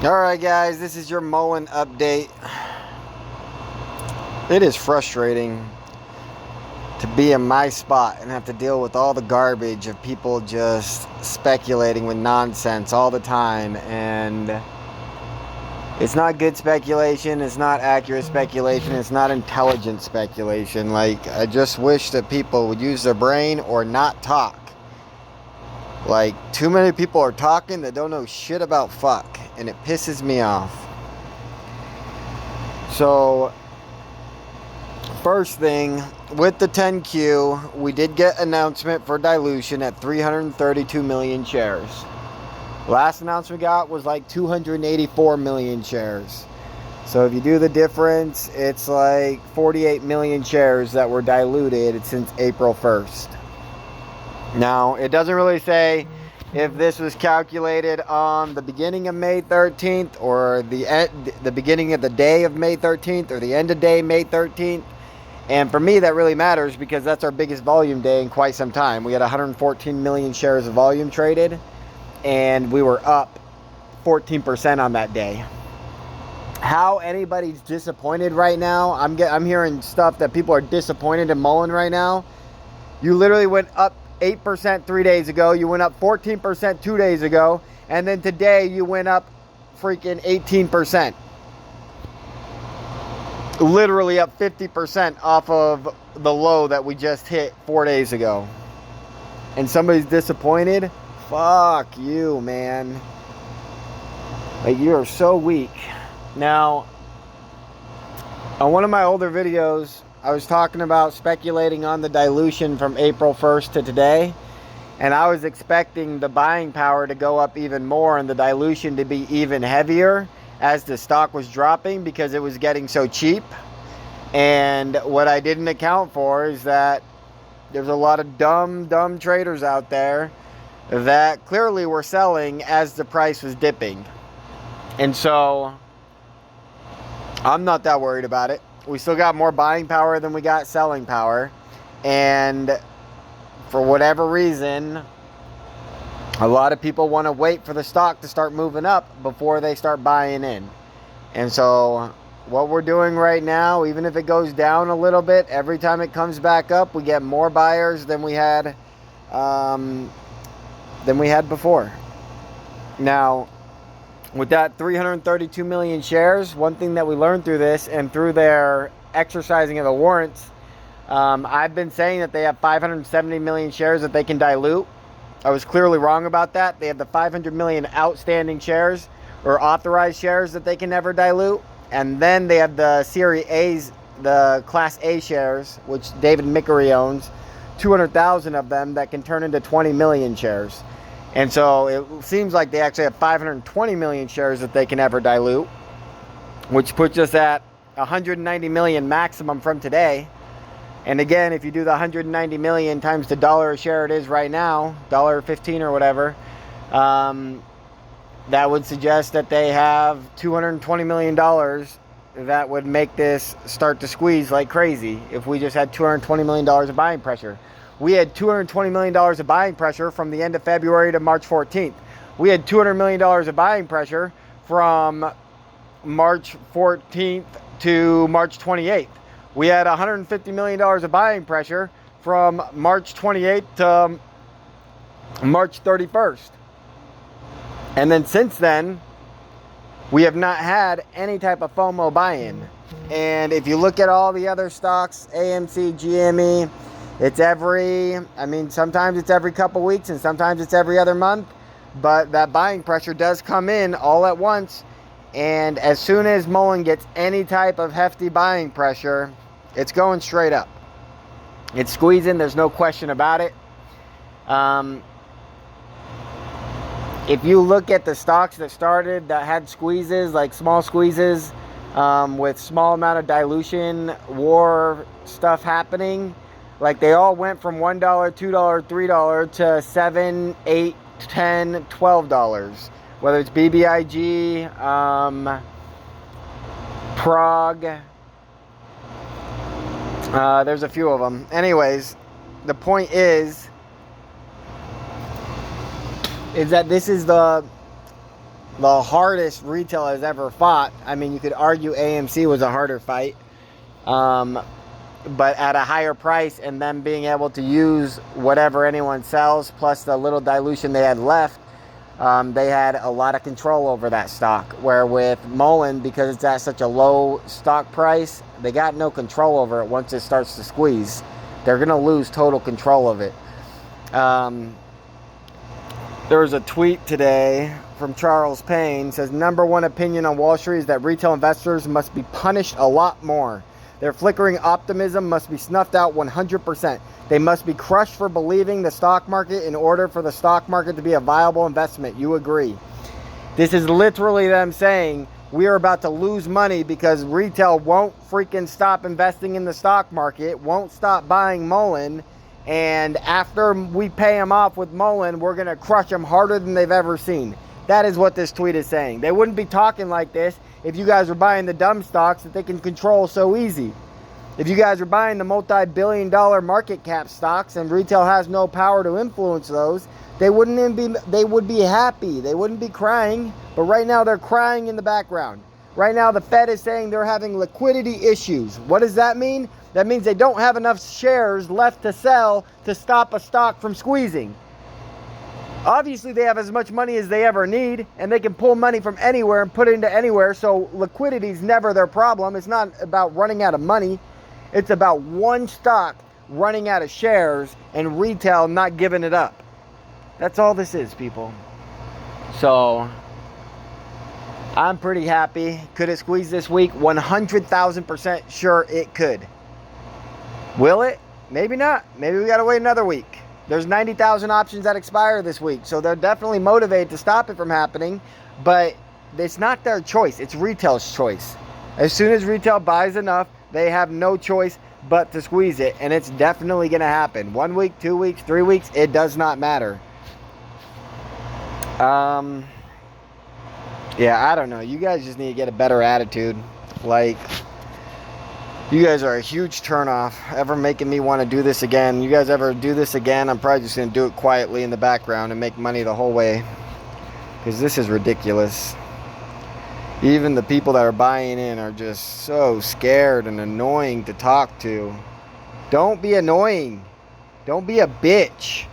Alright guys, this is your MULN update. It is frustrating to be in my spot and have to deal with all the garbage of people just speculating with nonsense all the time, and it's not good speculation, it's not accurate speculation, it's not intelligent speculation. Like, I just wish that people would use their brain or not talk. Like, too many people are talking that don't know shit about fuck, and it pisses me off. So, first thing, with the 10Q, we did get announcement for dilution at 332 million shares. Last announcement we got was like 284 million shares. So if you do the difference, it's like 48 million shares that were diluted since April 1st. Now, it doesn't really say if this was calculated on the beginning of May 13th or the beginning of the day of May 13th or the end of day May 13th. And for me, that really matters because that's our biggest volume day in quite some time. We had 114 million shares of volume traded, and we were up 14% on that day. How anybody's disappointed right now, I'm hearing stuff that people are disappointed in MULN right now. You literally went up 8% 3 days ago, you went up 14% 2 days ago, and then today you went up freaking 18%. Literally up 50% off of the low that we just hit 4 days ago. And somebody's disappointed? Fuck you, man. Like, you are so weak. Now, on one of my older videos, I was talking about speculating on the dilution from April 1st to today, and I was expecting the buying power to go up even more and the dilution to be even heavier as the stock was dropping because it was getting so cheap. And what I didn't account for is that there's a lot of dumb traders out there that clearly were selling as the price was dipping. And so I'm not that worried about it. We still got more buying power than we got selling power. And for whatever reason, a lot of people want to wait for the stock to start moving up before they start buying in. And so what we're doing right now, even if it goes down a little bit, every time it comes back up, we get more buyers than we had before. Now, with that 332 million shares, one thing that we learned through this and through their exercising of the warrants, I've been saying that they have 570 million shares that they can dilute. I was clearly wrong about that. They have the 500 million outstanding shares or authorized shares that they can never dilute. And then they have the Series A's, the Class A shares, which David Mickery owns, 200,000 of them that can turn into 20 million shares. And so it seems like they actually have 520 million shares that they can ever dilute, which puts us at 190 million maximum from today. And again, if you do the 190 million times the dollar a share it is right now, $1.15 or whatever, that would suggest that they have $220 million that would make this start to squeeze like crazy if we just had $220 million of buying pressure. We had $220 million of buying pressure from the end of February to March 14th. We had $200 million of buying pressure from March 14th to March 28th. We had $150 million of buying pressure from March 28th to March 31st. And then since then, we have not had any type of FOMO buy-in. And if you look at all the other stocks, AMC, GME, sometimes it's every couple weeks and sometimes it's every other month. But that buying pressure does come in all at once. And as soon as MULN gets any type of hefty buying pressure, it's going straight up. It's squeezing, there's no question about it. If you look at the stocks that had squeezes, like small squeezes, with small amount of dilution, war stuff happening, like they all went from $1, $2, $3 to $7, $8, $10, $12. Whether it's BBIG, Prague, there's a few of them. Anyways, the point is that this is the the hardest retail has ever fought. I mean, you could argue AMC was a harder fight. But at a higher price, and them being able to use whatever anyone sells, plus the little dilution they had left, they had a lot of control over that stock. Where with MULN, because it's at such a low stock price, they got no control over it once it starts to squeeze. They're going to lose total control of it. There was a tweet today from Charles Payne. Says, #1 opinion on Wall Street is that retail investors must be punished a lot more. Their flickering optimism must be snuffed out 100%. They must be crushed for believing the stock market in order for the stock market to be a viable investment. You agree? This is literally them saying we are about to lose money because retail won't freaking stop investing in the stock market, won't stop buying MULN, and after we pay them off with MULN, we're going to crush them harder than they've ever seen. That is what this tweet is saying. They wouldn't be talking like this if you guys were buying the dumb stocks that they can control so easy. If you guys are buying the multi-billion-dollar market cap stocks and retail has no power to influence those, they would be happy. They wouldn't be crying. But right now they're crying in the background. Right now the Fed is saying they're having liquidity issues. What does that mean? That means they don't have enough shares left to sell to stop a stock from squeezing. Obviously, they have as much money as they ever need, and they can pull money from anywhere and put it into anywhere, so liquidity is never their problem. It's not about running out of money. It's about one stock running out of shares and retail not giving it up. That's all this is, people. So, I'm pretty happy. Could it squeeze this week? 100,000% sure it could. Will it? Maybe not. Maybe we got to wait another week. There's 90,000 options that expire this week, so they're definitely motivated to stop it from happening, but it's not their choice. It's retail's choice. As soon as retail buys enough, they have no choice but to squeeze it, and it's definitely going to happen. 1 week, 2 weeks, 3 weeks, it does not matter. Yeah, I don't know. You guys just need to get a better attitude. Like, you guys are a huge turnoff, ever making me want to do this again. You guys ever do this again, I'm probably just going to do it quietly in the background and make money the whole way. Because this is ridiculous. Even the people that are buying in are just so scared and annoying to talk to. Don't be annoying. Don't be a bitch.